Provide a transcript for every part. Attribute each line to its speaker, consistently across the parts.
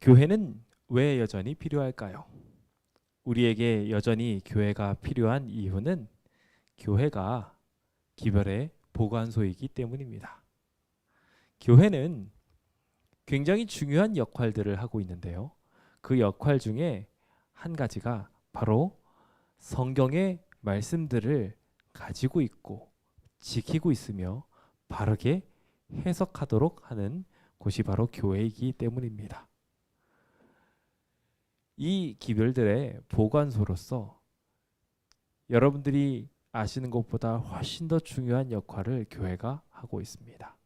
Speaker 1: 교회는 왜 여전히 필요할까요? 우리에게 여전히 교회가 필요한 이유는 교회가 기별의 보관소이기 때문입니다. 교회는 굉장히 중요한 역할들을 하고 있는데요. 그 역할 중에 한 가지가 바로 성경의 말씀들을 가지고 있고 지키고 있으며 바르게 해석하도록 하는 곳이 바로 교회이기 때문입니다. 이 기별들의 보관소로서 여러분들이 아시는 것보다 훨씬 더 중요한 역할을 교회가 하고 있습니다.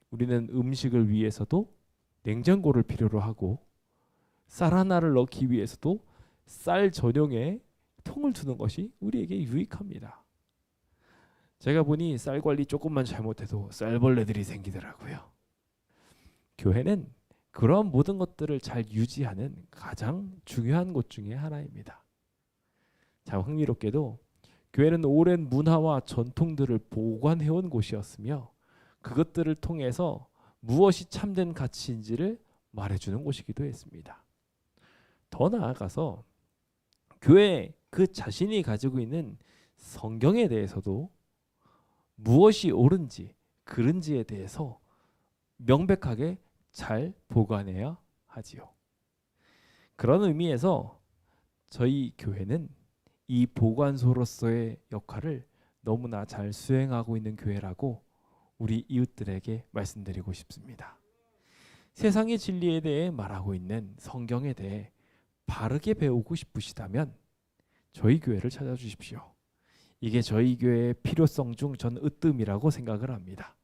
Speaker 1: 우리는 음식을 위해서도 냉장고를 필요로 하고 쌀 하나를 넣기 위해서도 쌀 전용의 통을 두는 것이 우리에게 유익합니다. 제가 보니 쌀 관리 조금만 잘못해도 쌀벌레들이 생기더라고요. 교회는 그런 모든 것들을 잘 유지하는 가장 중요한 곳 중에 하나입니다. 참 흥미롭게도 교회는 오랜 문화와 전통들을 보관해온 곳이었으며 그것들을 통해서 무엇이 참된 가치인지를 말해주는 곳이기도 했습니다. 더 나아가서 교회 그 자신이 가지고 있는 성경에 대해서도 무엇이 옳은지 그른지에 대해서 명백하게 잘 보관해야 하지요. 그런 의미에서 저희 교회는 이 보관소로서의 역할을 너무나 잘 수행하고 있는 교회라고 우리 이웃들에게 말씀드리고 싶습니다. 세상의 진리에 대해 말하고 있는 성경에 대해 바르게 배우고 싶으시다면 저희 교회를 찾아주십시오. 이게 저희 교회의 필요성 중 전 으뜸이라고 생각을 합니다.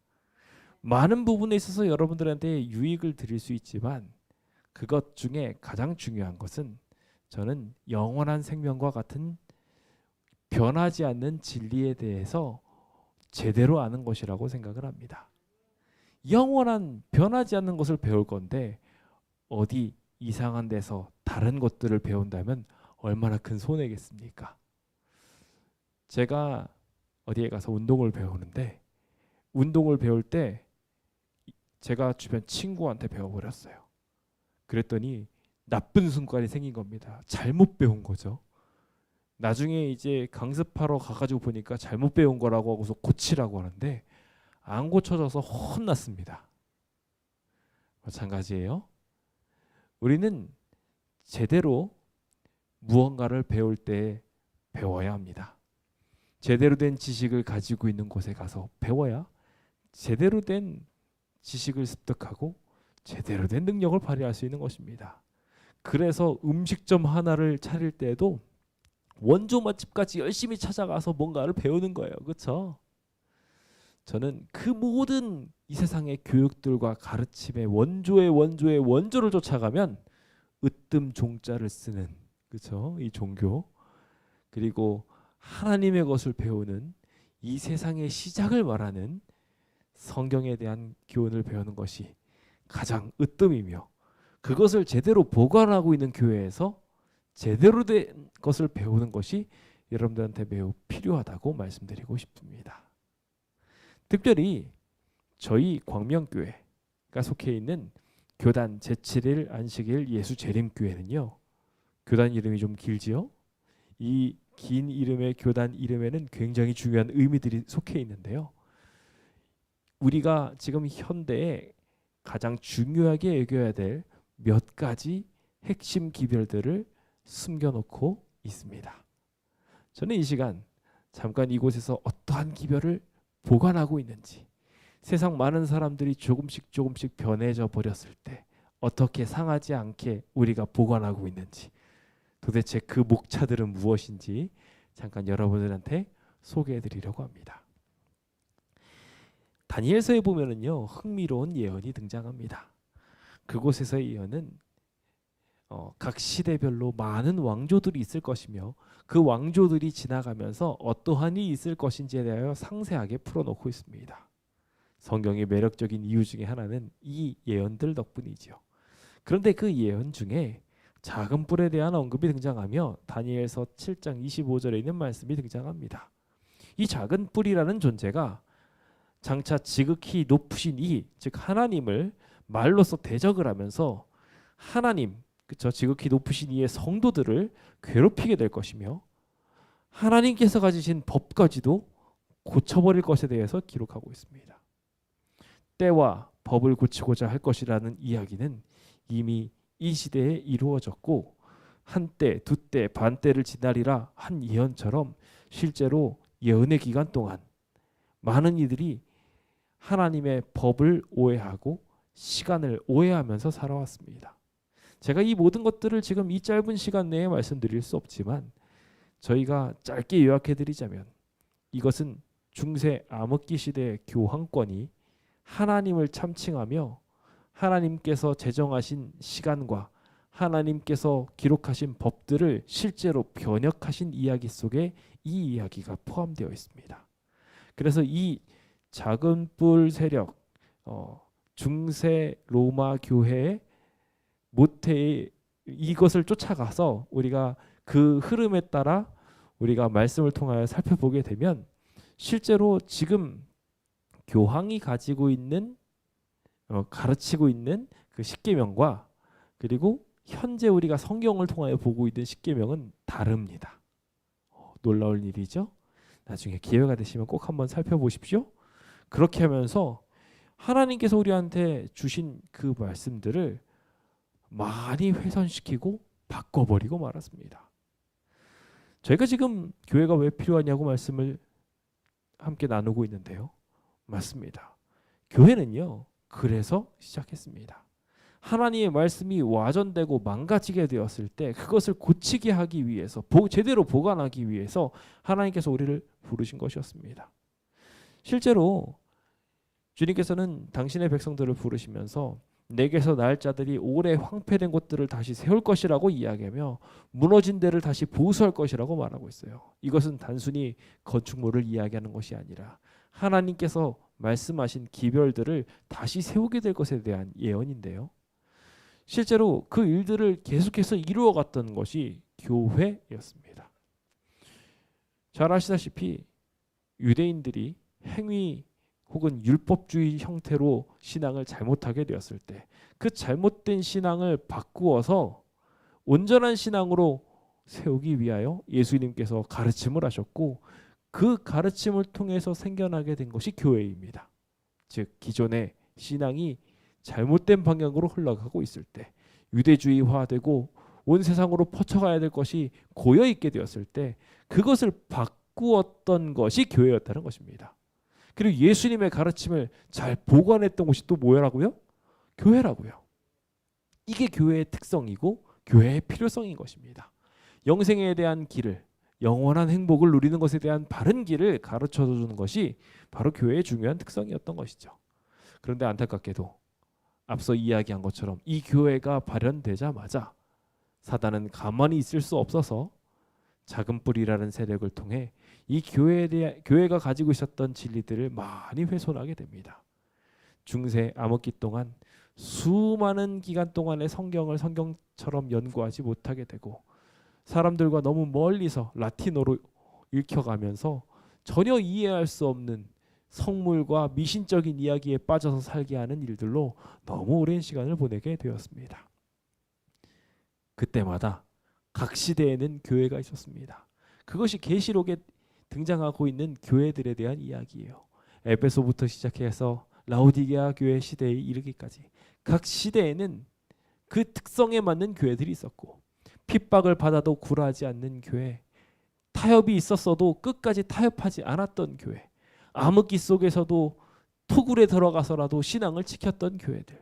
Speaker 1: 많은 부분에 있어서 여러분들한테 유익을 드릴 수 있지만 그것 중에 가장 중요한 것은 저는 영원한 생명과 같은 변하지 않는 진리에 대해서 제대로 아는 것이라고 생각을 합니다. 영원한 변하지 않는 것을 배울 건데 어디 이상한 데서 다른 것들을 배운다면 얼마나 큰 손해겠습니까? 제가 어디에 가서 운동을 배우는데 운동을 배울 때 제가 주변 친구한테 배워버렸어요. 그랬더니 나쁜 습관이 생긴 겁니다. 잘못 배운 거죠. 나중에 이제 강습하러 가가지고 보니까 잘못 배운 거라고 하고서 고치라고 하는데 안 고쳐져서 혼났습니다. 마찬가지예요. 우리는 제대로 무언가를 배울 때 배워야 합니다. 제대로 된 지식을 가지고 있는 곳에 가서 배워야 제대로 된 지식을 습득하고 제대로 된 능력을 발휘할 수 있는 것입니다. 그래서 음식점 하나를 차릴 때도 원조 맛집까지 열심히 찾아가서 뭔가를 배우는 거예요. 그렇죠? 저는 그 모든 이 세상의 교육들과 가르침의 원조의 원조를 쫓아가면 으뜸 종자를 쓰는 그렇죠? 이 종교 그리고 하나님의 것을 배우는 이 세상의 시작을 말하는 성경에 대한 교훈을 배우는 것이 가장 으뜸이며 그것을 제대로 보관하고 있는 교회에서 제대로 된 것을 배우는 것이 여러분들한테 매우 필요하다고 말씀드리고 싶습니다. 특별히 저희 광명교회가 속해 있는 교단 제7일 안식일 예수재림교회는요. 교단 이름이 좀 길지요. 이 긴 이름의 교단 이름에는 굉장히 중요한 의미들이 속해 있는데요. 우리가 지금 현대에 가장 중요하게 여겨야 될 몇 가지 핵심 기별들을 숨겨놓고 있습니다. 저는 이 시간 잠깐 이곳에서 어떠한 기별을 보관하고 있는지 세상 많은 사람들이 조금씩 변해져 버렸을 때 어떻게 상하지 않게 우리가 보관하고 있는지 도대체 그 목차들은 무엇인지 잠깐 여러분들한테 소개해 드리려고 합니다. 다니엘서에 보면은요 흥미로운 예언이 등장합니다. 그곳에서의 예언은 각 시대별로 많은 왕조들이 있을 것이며 그 왕조들이 지나가면서 어떠한 일이 있을 것인지에 대하여 상세하게 풀어놓고 있습니다. 성경의 매력적인 이유 중에 하나는 이 예언들 덕분이지요. 그런데 그 예언 중에 작은 뿔에 대한 언급이 등장하며 다니엘서 7장 25절에 있는 말씀이 등장합니다. 이 작은 뿔이라는 존재가 장차 지극히 높으신 이, 즉 하나님을 말로써 대적을 하면서 하나님, 그쵸? 지극히 높으신 이의 성도들을 괴롭히게 될 것이며 하나님께서 가지신 법까지도 고쳐버릴 것에 대해서 기록하고 있습니다. 때와 법을 고치고자 할 것이라는 이야기는 이미 이 시대에 이루어졌고 한때, 두때, 반때를 지나리라 한 예언처럼 실제로 예언의 기간 동안 많은 이들이 하나님의 법을 오해하고 시간을 오해하면서 살아왔습니다. 제가 이 모든 것들을 지금 이 짧은 시간 내에 말씀드릴 수 없지만 저희가 짧게 요약해드리자면 이것은 중세 암흑기 시대의 교황권이 하나님을 참칭하며 하나님께서 제정하신 시간과 하나님께서 기록하신 법들을 실제로 변혁하신 이야기 속에 이 이야기가 포함되어 있습니다. 그래서 이 작은 뿔 세력, 중세 로마 교회의 모태의 이것을 쫓아가서 우리가 그 흐름에 따라 우리가 말씀을 통하여 살펴보게 되면 실제로 지금 교황이 가지고 있는 가르치고 있는 그 십계명과 그리고 현재 우리가 성경을 통하여 보고 있는 십계명은 다릅니다. 놀라울 일이죠. 나중에 기회가 되시면 꼭 한번 살펴보십시오. 그렇게 하면서 하나님께서 우리한테 주신 그 말씀들을 많이 훼손시키고 바꿔버리고 말았습니다. 저희가 지금 교회가 왜 필요하냐고 말씀을 함께 나누고 있는데요. 맞습니다. 교회는요. 그래서 시작했습니다. 하나님의 말씀이 와전되고 망가지게 되었을 때 그것을 고치게 하기 위해서 제대로 보관하기 위해서 하나님께서 우리를 부르신 것이었습니다. 실제로 주님께서는 당신의 백성들을 부르시면서 내게서 날 자들이 오래 황폐된 곳들을 다시 세울 것이라고 이야기하며 무너진 데를 다시 보수할 것이라고 말하고 있어요. 이것은 단순히 건축물을 이야기하는 것이 아니라 하나님께서 말씀하신 기별들을 다시 세우게 될 것에 대한 예언인데요. 실제로 그 일들을 계속해서 이루어갔던 것이 교회였습니다. 잘 아시다시피 유대인들이 행위 혹은 율법주의 형태로 신앙을 잘못하게 되었을 때 그 잘못된 신앙을 바꾸어서 온전한 신앙으로 세우기 위하여 예수님께서 가르침을 하셨고 그 가르침을 통해서 생겨나게 된 것이 교회입니다. 즉 기존의 신앙이 잘못된 방향으로 흘러가고 있을 때 유대주의화되고 온 세상으로 퍼쳐가야 될 것이 고여있게 되었을 때 그것을 바꾸었던 것이 교회였다는 것입니다. 그리고 예수님의 가르침을 잘 보관했던 곳이 또 뭐라고요? 교회라고요. 이게 교회의 특성이고 교회의 필요성인 것입니다. 영생에 대한 길을, 영원한 행복을 누리는 것에 대한 바른 길을 가르쳐주는 것이 바로 교회의 중요한 특성이었던 것이죠. 그런데 안타깝게도 앞서 이야기한 것처럼 이 교회가 발현되자마자 사단은 가만히 있을 수 없어서 작은 뿔이라는 세력을 통해 이 교회가 가지고 있었던 진리들을 많이 훼손하게 됩니다. 중세 암흑기 동안 수많은 기간 동안의 성경을 성경처럼 연구하지 못하게 되고 사람들과 너무 멀리서 라틴어로 읽혀가면서 전혀 이해할 수 없는 성물과 미신적인 이야기에 빠져서 살게 하는 일들로 너무 오랜 시간을 보내게 되었습니다. 그때마다 각 시대에는 교회가 있었습니다. 그것이 계시록에 등장하고 있는 교회들에 대한 이야기예요. 에베소부터 시작해서 라오디게아 교회 시대에 이르기까지 각 시대에는 그 특성에 맞는 교회들이 있었고 핍박을 받아도 굴하지 않는 교회, 타협이 있었어도 끝까지 타협하지 않았던 교회, 암흑기 속에서도 토굴에 들어가서라도 신앙을 지켰던 교회들,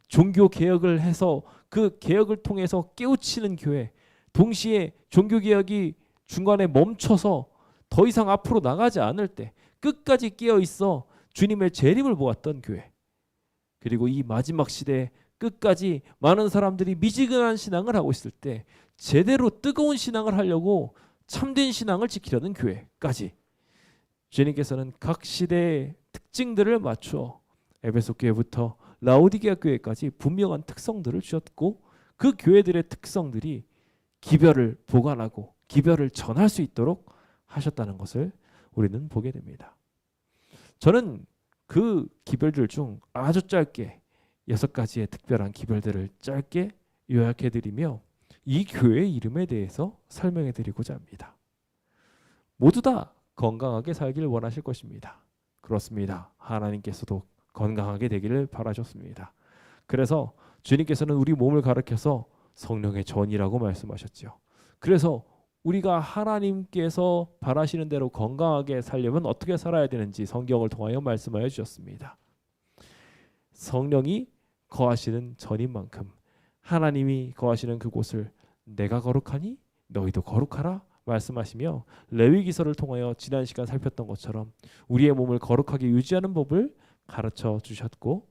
Speaker 1: 종교 개혁을 해서 그 개혁을 통해서 깨우치는 교회, 동시에 종교 개혁이 중간에 멈춰서 더 이상 앞으로 나가지 않을 때 끝까지 깨어 있어 주님의 재림을 보았던 교회, 그리고 이 마지막 시대에 끝까지 많은 사람들이 미지근한 신앙을 하고 있을 때 제대로 뜨거운 신앙을 하려고 참된 신앙을 지키려는 교회까지 주님께서는 각 시대의 특징들을 맞추어 에베소 교회부터 라오디게아 교회까지 분명한 특성들을 주셨고 그 교회들의 특성들이 기별을 보관하고 기별을 전할 수 있도록 하셨다는 것을 우리는 보게 됩니다. 저는 그 기별들 중 아주 짧게 6가지의 특별한 기별들을 짧게 요약해드리며 이 교회 이름에 대해서 설명해드리고자 합니다. 모두 다 건강하게 살기를 원하실 것입니다. 그렇습니다. 하나님께서도 건강하게 되기를 바라셨습니다. 그래서 주님께서는 우리 몸을 가르쳐서 성령의 전이라고 말씀하셨죠. 그래서 우리가 하나님께서 바라시는 대로 건강하게 살려면 어떻게 살아야 되는지 성경을 통하여 말씀하여 주셨습니다. 성령이 거하시는 전인 만큼 하나님이 거하시는 그곳을 내가 거룩하니 너희도 거룩하라 말씀하시며 레위기서를 통하여 지난 시간 살폈던 것처럼 우리의 몸을 거룩하게 유지하는 법을 가르쳐 주셨고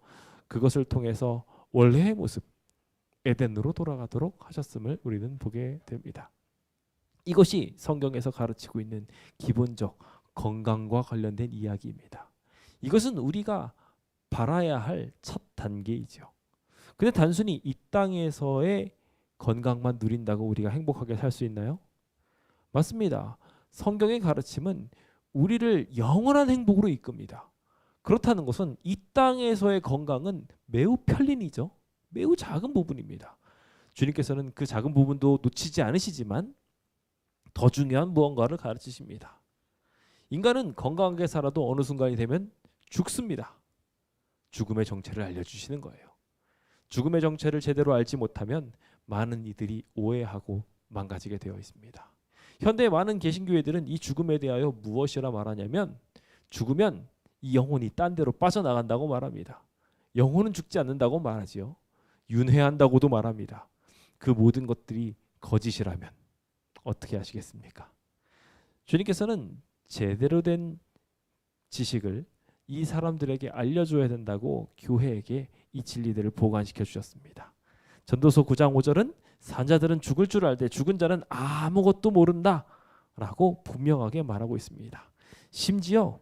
Speaker 1: 그것을 통해서 원래의 모습 에덴으로 돌아가도록 하셨음을 우리는 보게 됩니다. 이것이 성경에서 가르치고 있는 기본적 건강과 관련된 이야기입니다. 이것은 우리가 바라야 할 첫 단계이죠. 근데 단순히 이 땅에서의 건강만 누린다고 우리가 행복하게 살 수 있나요? 맞습니다. 성경의 가르침은 우리를 영원한 행복으로 이끕니다. 그렇다는 것은 이 땅에서의 건강은 매우 편린이죠. 매우 작은 부분입니다. 주님께서는 그 작은 부분도 놓치지 않으시지만 더 중요한 무언가를 가르치십니다. 인간은 건강하게 살아도 어느 순간이 되면 죽습니다. 죽음의 정체를 알려주시는 거예요. 죽음의 정체를 제대로 알지 못하면 많은 이들이 오해하고 망가지게 되어 있습니다. 현대의 많은 개신교회들은 이 죽음에 대하여 무엇이라 말하냐면 죽으면 이 영혼이 딴 데로 빠져나간다고 말합니다. 영혼은 죽지 않는다고 말하지요. 윤회한다고도 말합니다. 그 모든 것들이 거짓이라면 어떻게 하시겠습니까? 주님께서는 제대로 된 지식을 이 사람들에게 알려줘야 된다고 교회에게 이 진리들을 보관시켜 주셨습니다. 전도서 9장 5절은 산자들은 죽을 줄 알되 죽은 자는 아무것도 모른다 라고 분명하게 말하고 있습니다. 심지어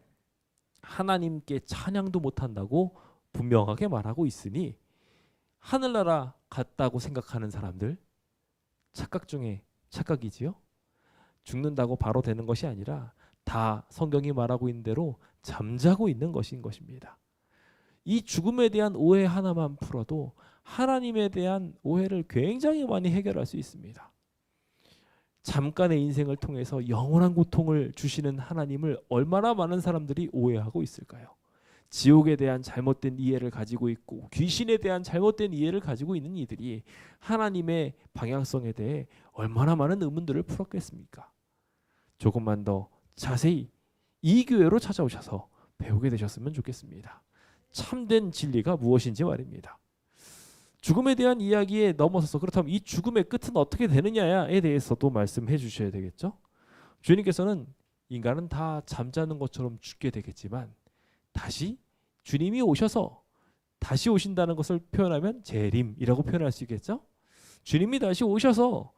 Speaker 1: 하나님께 찬양도 못한다고 분명하게 말하고 있으니 하늘나라 갔다고 생각하는 사람들 착각 중에 착각이지요. 죽는다고 바로 되는 것이 아니라 다 성경이 말하고 있는 대로 잠자고 있는 것인 것입니다. 이 죽음에 대한 오해 하나만 풀어도 하나님에 대한 오해를 굉장히 많이 해결할 수 있습니다. 잠깐의 인생을 통해서 영원한 고통을 주시는 하나님을 얼마나 많은 사람들이 오해하고 있을까요? 지옥에 대한 잘못된 이해를 가지고 있고 귀신에 대한 잘못된 이해를 가지고 있는 이들이 하나님의 방향성에 대해 얼마나 많은 의문들을 풀었겠습니까? 조금만 더 자세히 이 교회로 찾아오셔서 배우게 되셨으면 좋겠습니다. 참된 진리가 무엇인지 말입니다. 죽음에 대한 이야기에 넘어서서 그렇다면 이 죽음의 끝은 어떻게 되느냐에 대해서도 말씀해 주셔야 되겠죠. 주님께서는 인간은 다 잠자는 것처럼 죽게 되겠지만 다시 주님이 오셔서 다시 오신다는 것을 표현하면 재림이라고 표현할 수 있겠죠. 주님이 다시 오셔서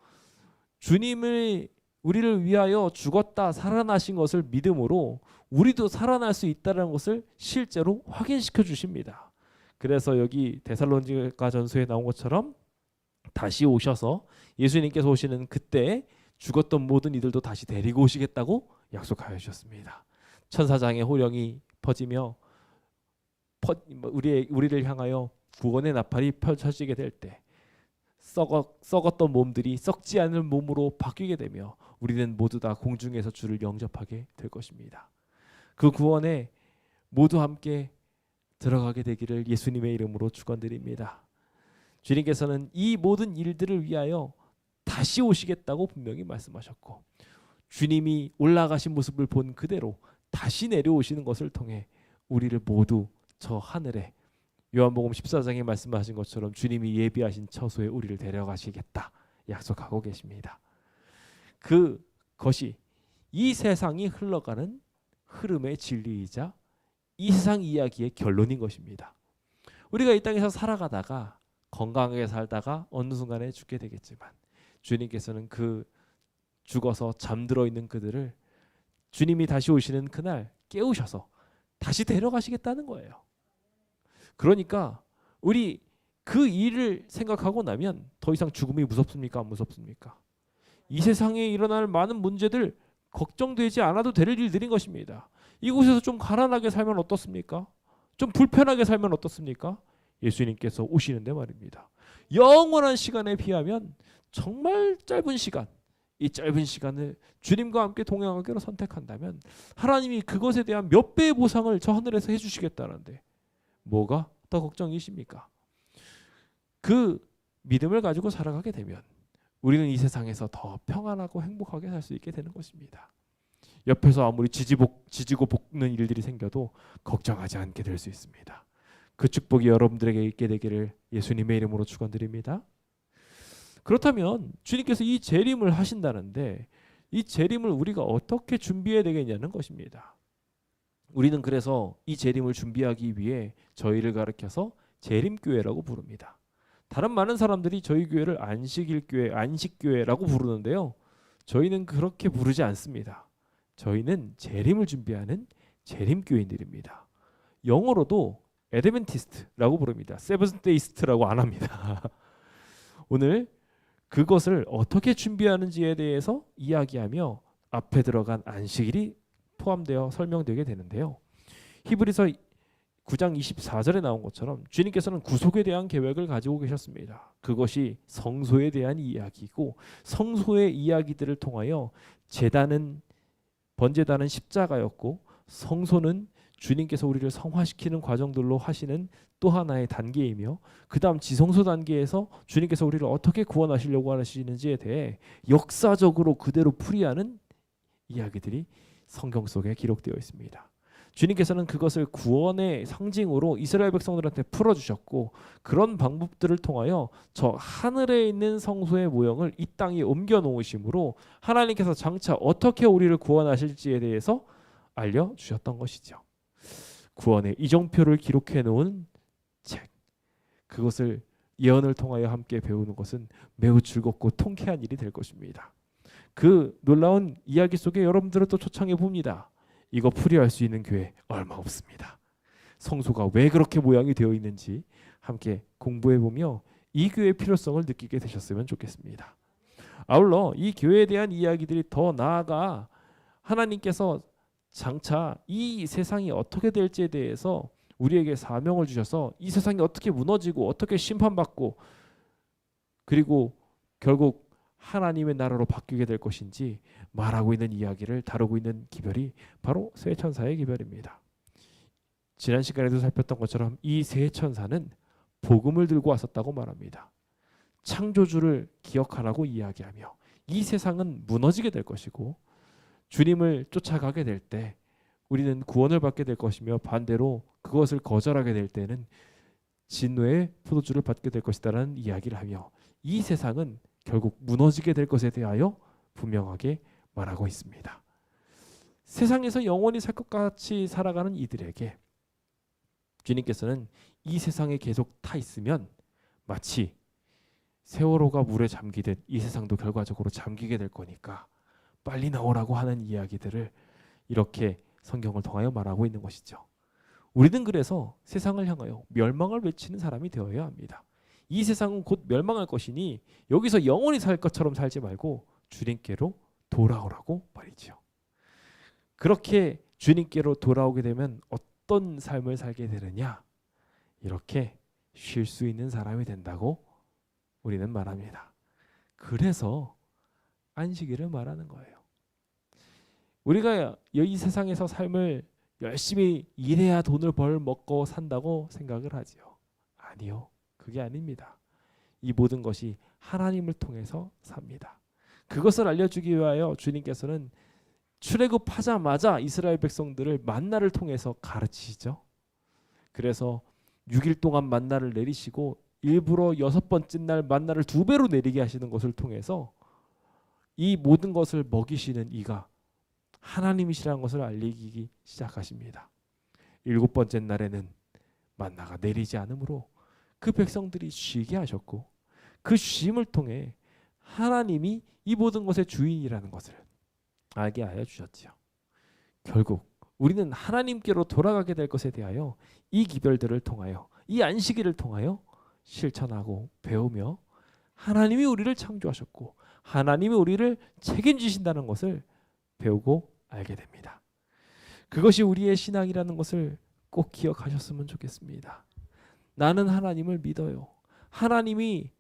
Speaker 1: 주님을 우리를 위하여 죽었다 살아나신 것을 믿음으로 우리도 살아날 수 있다는 것을 실제로 확인시켜 주십니다. 그래서 여기 데살로니가 전서에 나온 것처럼 다시 오셔서 예수님께서 오시는 그때 죽었던 모든 이들도 다시 데리고 오시겠다고 약속하여 주셨습니다. 천사장의 호령이 퍼지며 우리를 향하여 구원의 나팔이 펼쳐지게 될 때 썩었던 몸들이 썩지 않을 몸으로 바뀌게 되며 우리는 모두 다 공중에서 주를 영접하게 될 것입니다. 그 구원에 모두 함께 들어가게 되기를 예수님의 이름으로 축원드립니다. 주님께서는 이 모든 일들을 위하여 다시 오시겠다고 분명히 말씀하셨고 주님이 올라가신 모습을 본 그대로 다시 내려오시는 것을 통해 우리를 모두 저 하늘에 요한복음 14장에 말씀하신 것처럼 주님이 예비하신 처소에 우리를 데려가시겠다 약속하고 계십니다. 그것이 이 세상이 흘러가는 흐름의 진리이자 이 세상 이야기의 결론인 것입니다. 우리가 이 땅에서 살아가다가 건강하게 살다가 어느 순간에 죽게 되겠지만 주님께서는 그 죽어서 잠들어 있는 그들을 주님이 다시 오시는 그날 깨우셔서 다시 데려가시겠다는 거예요. 그러니까 우리 그 일을 생각하고 나면 더 이상 죽음이 무섭습니까? 안 무섭습니까? 이 세상에 일어날 많은 문제들 걱정되지 않아도 될 일들인 것입니다. 이곳에서 좀 가난하게 살면 어떻습니까? 좀 불편하게 살면 어떻습니까? 예수님께서 오시는데 말입니다. 영원한 시간에 비하면 정말 짧은 시간, 이 짧은 시간을 주님과 함께 동행하기로 선택한다면 하나님이 그것에 대한 몇 배의 보상을 저 하늘에서 해주시겠다는데 뭐가 더 걱정이십니까? 그 믿음을 가지고 살아가게 되면 우리는 이 세상에서 더 평안하고 행복하게 살 수 있게 되는 것입니다. 옆에서 아무리 지지고 볶는 일들이 생겨도 걱정하지 않게 될 수 있습니다. 그 축복이 여러분들에게 있게 되기를 예수님의 이름으로 축원드립니다. 그렇다면 주님께서 이 재림을 하신다는데 이 재림을 우리가 어떻게 준비해야 되겠냐는 것입니다. 우리는 그래서 이 재림을 준비하기 위해 저희를 가르쳐서 재림교회라고 부릅니다. 다른 많은 사람들이 저희 교회를 안식일교회, 안식교회라고 부르는데요. 저희는 그렇게 부르지 않습니다. 저희는 재림을 준비하는 재림교인들입니다. 영어로도 애드벤티스트라고 부릅니다. 세븐데이스트라고 안 합니다. 오늘 그것을 어떻게 준비하는지에 대해서 이야기하며 앞에 들어간 안식일이 포함되어 설명되게 되는데요. 히브리서 9장 24절에 나온 것처럼 주님께서는 구속에 대한 계획을 가지고 계셨습니다. 그것이 성소에 대한 이야기고 성소의 이야기들을 통하여 제단은 번제단은 십자가였고 성소는 주님께서 우리를 성화시키는 과정들로 하시는 또 하나의 단계이며 그 다음 지성소 단계에서 주님께서 우리를 어떻게 구원하시려고 하시는지에 대해 역사적으로 그대로 풀이하는 이야기들이 성경 속에 기록되어 있습니다. 주님께서는 그것을 구원의 상징으로 이스라엘 백성들한테 풀어주셨고 그런 방법들을 통하여 저 하늘에 있는 성소의 모형을 이 땅에 옮겨 놓으심으로 하나님께서 장차 어떻게 우리를 구원하실지에 대해서 알려주셨던 것이죠. 구원의 이정표를 기록해 놓은 책, 그것을 예언을 통하여 함께 배우는 것은 매우 즐겁고 통쾌한 일이 될 것입니다. 그 놀라운 이야기 속에 여러분들을 또 초청해 봅니다. 이거 풀이할 수 있는 교회 얼마 없습니다. 성소가 왜 그렇게 모양이 되어 있는지 함께 공부해 보며 이 교회의 필요성을 느끼게 되셨으면 좋겠습니다. 아울러 이 교회에 대한 이야기들이 더 나아가 하나님께서 장차 이 세상이 어떻게 될지에 대해서 우리에게 사명을 주셔서 이 세상이 어떻게 무너지고 어떻게 심판받고 그리고 결국 하나님의 나라로 바뀌게 될 것인지 말하고 있는 이야기를 다루고 있는 기별이 바로 세 천사의 기별입니다. 지난 시간에도 살폈던 것처럼 이 세 천사는 복음을 들고 왔었다고 말합니다. 창조주를 기억하라고 이야기하며 이 세상은 무너지게 될 것이고 주님을 쫓아가게 될 때 우리는 구원을 받게 될 것이며 반대로 그것을 거절하게 될 때는 진노의 포도주를 받게 될 것이다라는 이야기를 하며 이 세상은 결국 무너지게 될 것에 대하여 분명하게 말하고 있습니다. 세상에서 영원히 살 것 같이 살아가는 이들에게 주님께서는 이 세상에 계속 타 있으면 마치 세월호가 물에 잠기듯 이 세상도 결과적으로 잠기게 될 거니까 빨리 나오라고 하는 이야기들을 이렇게 성경을 통하여 말하고 있는 것이죠. 우리는 그래서 세상을 향하여 멸망을 외치는 사람이 되어야 합니다. 이 세상은 곧 멸망할 것이니 여기서 영원히 살 것처럼 살지 말고 주님께로 돌아오라고 말이죠. 그렇게 주님께로 돌아오게 되면 어떤 삶을 살게 되느냐? 이렇게 쉴 수 있는 사람이 된다고 우리는 말합니다. 그래서 안식일을 말하는 거예요. 우리가 이 세상에서 삶을 열심히 일해야 돈을 먹고 산다고 생각을 하지요. 아니요. 그게 아닙니다. 이 모든 것이 하나님을 통해서 삽니다. 그것을 알려주기 위하여 주님께서는 출애굽하자마자 이스라엘 백성들을 만나를 통해서 가르치시죠. 그래서 6일 동안 만나를 내리시고 일부러 6번째 날 만나를 2배로 내리게 하시는 것을 통해서 이 모든 것을 먹이시는 이가 하나님이시라는 것을 알리기 시작하십니다. 7번째 날에는 만나가 내리지 않으므로 그 백성들이 쉬게 하셨고 그 쉼을 통해 하나님이 이 모든 것의 주인이라는 것을 알게 하여 주셨지요. 결국 우리는 하나님께로 돌아가게 될 것에 대하여 이 기별들을 통하여 이 안식일을 통하여 실천하고 배우며 하나님이 우리를 창조하셨고 하나님이 우리를 책임지신다는 것을 배우고 알게 됩니다. 그것이 우리의 신앙이라는 것을 꼭 기억하셨으면 좋겠습니다. 나는 하나님을 믿어요. 하나님이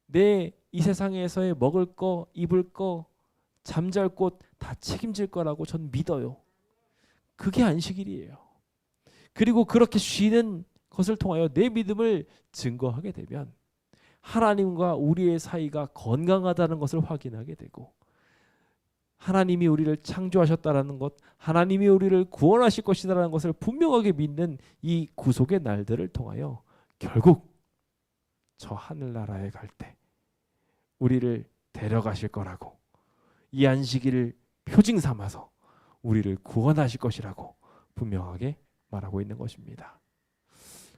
Speaker 1: 내 이 세상에서의 먹을 거, 입을 거, 잠잘 곳 다 책임질 거라고 전 믿어요. 그게 안식일이에요. 그리고 그렇게 쉬는 것을 통하여 내 믿음을 증거하게 되면 하나님과 우리의 사이가 건강하다는 것을 확인하게 되고, 하나님이 우리를 창조하셨다라는 것, 하나님이 우리를 구원하실 것이라는 것을 분명하게 믿는 이 구속의 날들을 통하여 결국 저 하늘나라에 갈 때 우리를 데려가실 거라고, 이 안식일을 표징 삼아서 우리를 구원하실 것이라고 분명하게 말하고 있는 것입니다.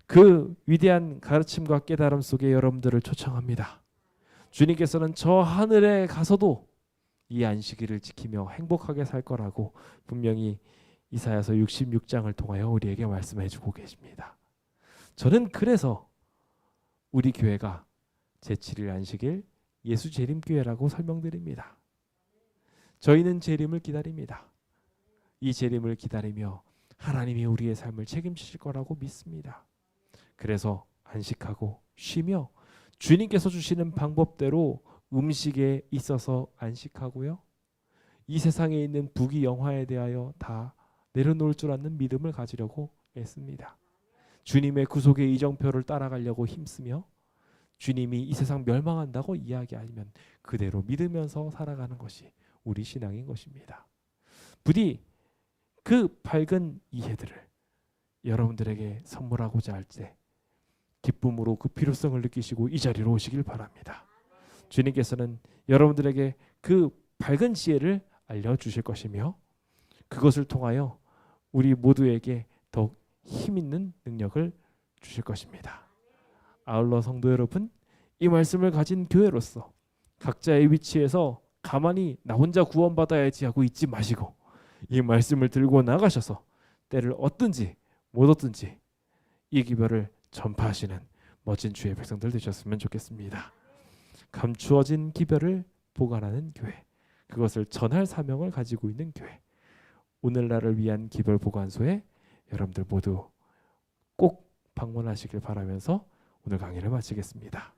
Speaker 1: 그 위대한 가르침과 깨달음 속에 여러분들을 초청합니다. 주님께서는 저 하늘에 가서도 이 안식일을 지키며 행복하게 살 거라고 분명히 이사야서 66장을 통하여 우리에게 말씀해 주고 계십니다. 저는 그래서 우리 교회가 제7일 안식일 예수 재림교회라고 설명드립니다. 저희는 재림을 기다립니다. 이 재림을 기다리며 하나님이 우리의 삶을 책임지실 거라고 믿습니다. 그래서 안식하고 쉬며 주님께서 주시는 방법대로 음식에 있어서 안식하고요, 이 세상에 있는 부귀영화에 대하여 다 내려놓을 줄 아는 믿음을 가지려고 애씁니다. 주님의 구속의 이정표를 따라가려고 힘쓰며 주님이 이 세상 멸망한다고 이야기하면 그대로 믿으면서 살아가는 것이 우리 신앙인 것입니다. 부디 그 밝은 이해들을 여러분들에게 선물하고자 할 때 기쁨으로 그 필요성을 느끼시고 이 자리로 오시길 바랍니다. 주님께서는 여러분들에게 그 밝은 지혜를 알려주실 것이며 그것을 통하여 우리 모두에게 더욱 힘있는 능력을 주실 것입니다. 아울러 성도 여러분, 이 말씀을 가진 교회로서 각자의 위치에서 가만히 나 혼자 구원받아야지 하고 있지 마시고 이 말씀을 들고 나가셔서 때를 얻든지 못 얻든지 이 기별을 전파하시는 멋진 주의 백성들 되셨으면 좋겠습니다. 감추어진 기별을 보관하는 교회, 그것을 전할 사명을 가지고 있는 교회, 오늘날을 위한 기별 보관소에 여러분들 모두 꼭 방문하시길 바라면서 오늘 강의를 마치겠습니다.